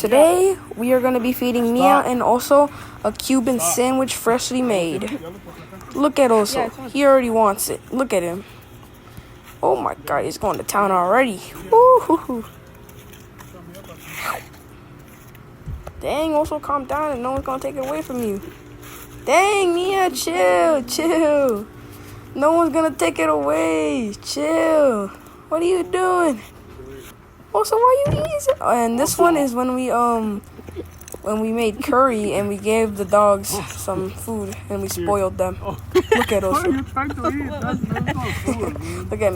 Today, we are going to be feeding Mia and also a Cuban sandwich freshly made. Look at Oso. He already wants it. Look at him. Oh my god, he's going to town already. Woo-hoo-hoo. Dang, Oso, calm down and no one's going to take it away from you. Dang, Mia, chill. No one's going to take it away. Chill. What are you doing? Also, why you eating? And this one is when we made curry and we gave the dogs some food and we spoiled them. Look at us. Look at me.